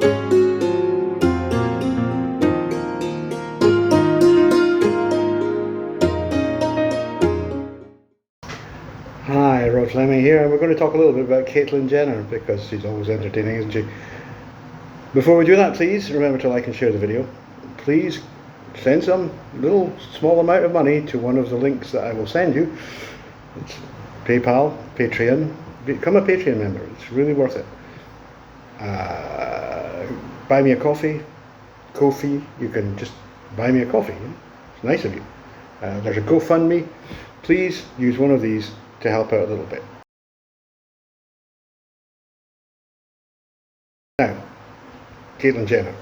Hi, Rod Fleming here, and we're going to talk a little bit about Caitlyn Jenner because she's always entertaining, isn't she? Before we do that, please remember to like and share the video. Please send some little small amount of money to one of the links that I will send you. It's PayPal, Patreon. Become a Patreon member, it's really worth it. Buy me a coffee, Ko-fi. You can just buy me a coffee. It's nice of you. There's a GoFundMe. Please use one of these to help out a little bit. Now, Caitlyn Jenner.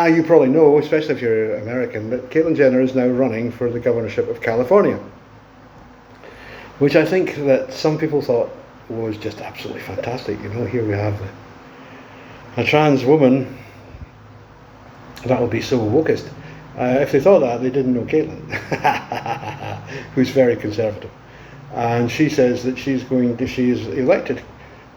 You probably know, especially if you're American, that Caitlyn Jenner is now running for the governorship of California, which I think that some people thought was just absolutely fantastic. You know, here we have a trans woman that will be so wokest. If they thought that, they didn't know Caitlyn, who's very conservative. And she says that she is elected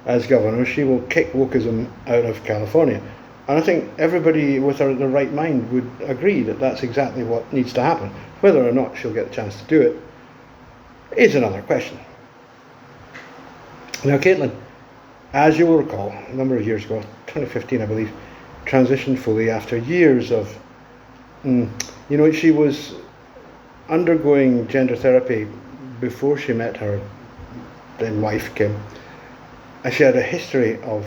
as governor, she will kick wokeism out of California. And I think everybody with the right mind would agree that that's exactly what needs to happen. Whether or not she'll get a chance to do it is another question. Now, Caitlyn, as you will recall, a number of years ago, 2015 I believe, transitioned fully after years of, she was undergoing gender therapy before she met her then wife, Kim. And she had a history of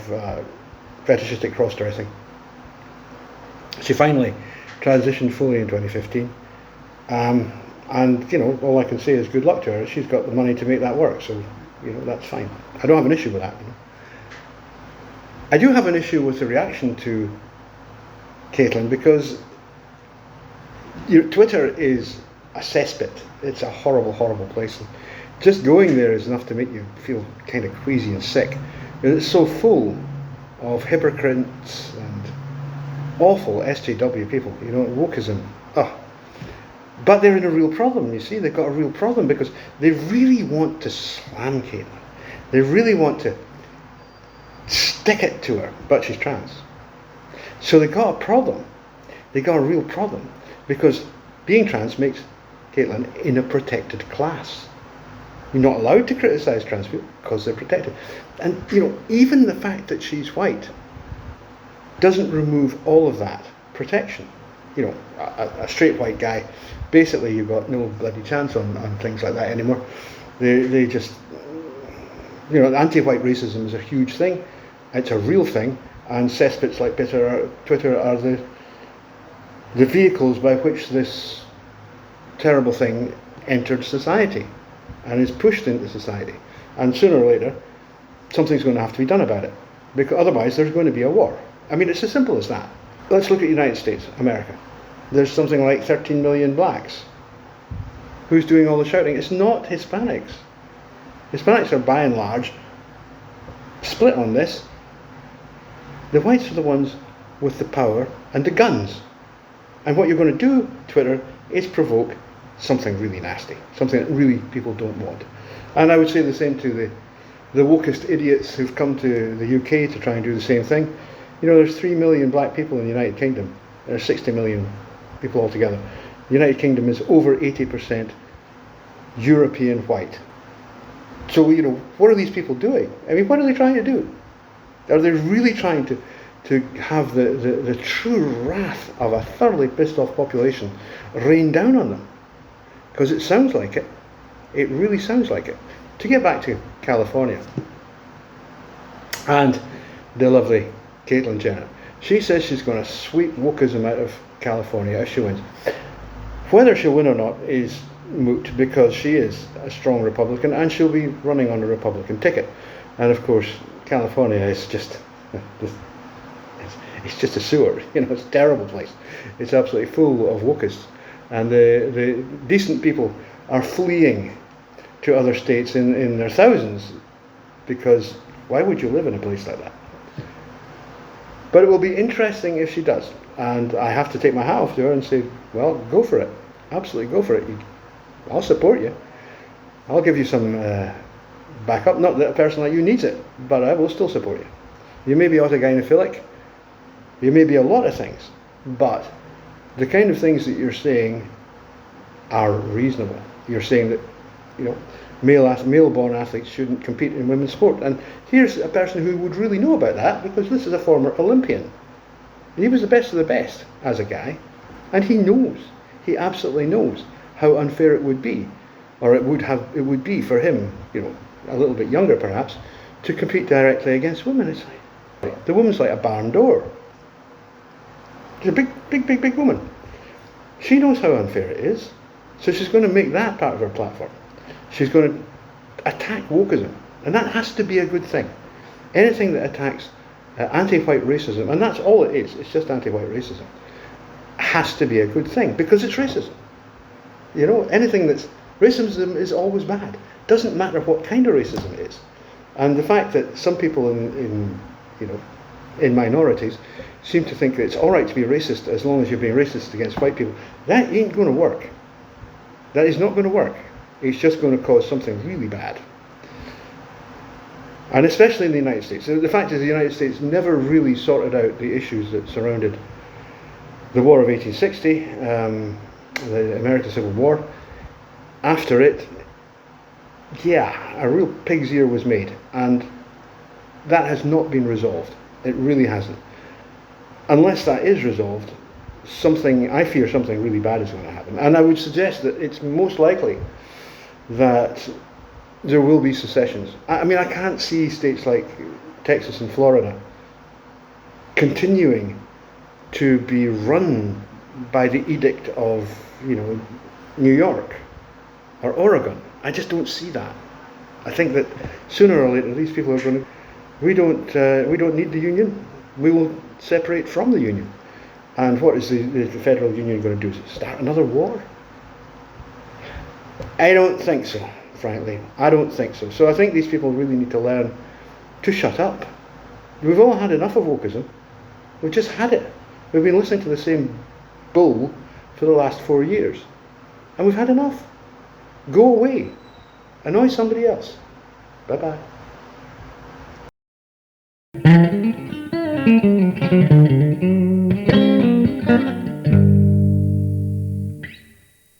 fetishistic cross-dressing. She finally transitioned fully in 2015. And, all I can say is good luck to her. She's got the money to make that work, so, that's fine. I don't have an issue with that. I do have an issue with the reaction to Caitlyn because Twitter is a cesspit. It's a horrible, horrible place. And just going there is enough to make you feel kind of queasy and sick. It's so full of hypocrites and awful SJW people, wokeism. But they're in a real problem, you see. They've got a real problem because they really want to slam Caitlyn. They really want to stick it to her, but she's trans. So they got a problem. They got a real problem because being trans makes Caitlyn in a protected class. You're not allowed to criticise trans people because they're protected. And, even the fact that she's white doesn't remove all of that protection. A straight white guy, basically you've got no bloody chance on things like that anymore. They just, anti-white racism is a huge thing. It's a real thing, and cesspits like Twitter are the vehicles by which this terrible thing entered society and is pushed into society. And sooner or later, something's going to have to be done about it, because otherwise there's going to be a war. I mean, it's as simple as that. Let's look at the United States, America. There's something like 13 million blacks. Who's doing all the shouting? It's not Hispanics. Hispanics are by and large split on this. The whites are the ones with the power and the guns. And what you're going to do, Twitter, is provoke something really nasty, something that really people don't want. And I would say the same to the wokest idiots who've come to the UK to try and do the same thing. There's 3 million black people in the United Kingdom. There's 60 million people altogether. The United Kingdom is over 80% European white. So, what are these people doing? I mean, what are they trying to do? Are they really trying to have the true wrath of a thoroughly pissed off population rain down on them? Because it sounds like it. It really sounds like it. To get back to California and the lovely Caitlyn Jenner. She says she's going to sweep wokeism out of California if she wins. Whether she'll win or not is moot because she is a strong Republican and she'll be running on a Republican ticket. And of course, California is just it's just a sewer. It's a terrible place. It's absolutely full of wokists. And the decent people are fleeing to other states in their thousands because why would you live in a place like that? But it will be interesting if she does. And I have to take my hat off to her and say, well, go for it. Absolutely go for it. I'll support you. I'll give you some backup. Not that a person like you needs it, but I will still support you. You may be autogynephilic, You may be a lot of things, but the kind of things that you're saying are reasonable. You're saying that, you know, male-born athletes shouldn't compete in women's sport. And here's a person who would really know about that, because this is a former Olympian. He was the best of the best as a guy, and he knows, he absolutely knows how unfair it would be, or it would be for him, you know, a little bit younger perhaps, to compete directly against women. It's like, the woman's like a barn door. She's a big woman. She knows how unfair it is, so she's going to make that part of her platform. She's going to attack wokeism, and that has to be a good thing. Anything that attacks anti-white racism, and that's all it is, it's just anti-white racism, has to be a good thing, because it's racism. You know, anything that's racism is always bad. Doesn't matter what kind of racism it is. And the fact that some people in minorities seem to think that it's all right to be racist as long as you're being racist against white people, that ain't going to work. That is not going to work. It's just going to cause something really bad. And especially in the United States. The fact is, the United States never really sorted out the issues that surrounded the War of 1860, the American Civil War. After it, yeah, a real pig's ear was made, and that has not been resolved. It really hasn't. Unless that is resolved, I fear something really bad is going to happen. And I would suggest that it's most likely that there will be secessions. I mean, I can't see states like Texas and Florida continuing to be run by the edict of, you know, New York or Oregon. I just don't see that. I think that sooner or later these people are going to, we don't need the union. We will separate from the union. And what is the federal union going to do? Start another war? I don't think so, frankly. I don't think so. So I think these people really need to learn to shut up. We've all had enough of wokeism. We've just had it. We've been listening to the same bull for the last 4 years. And we've had enough. Go away. Annoy somebody else. Bye-bye.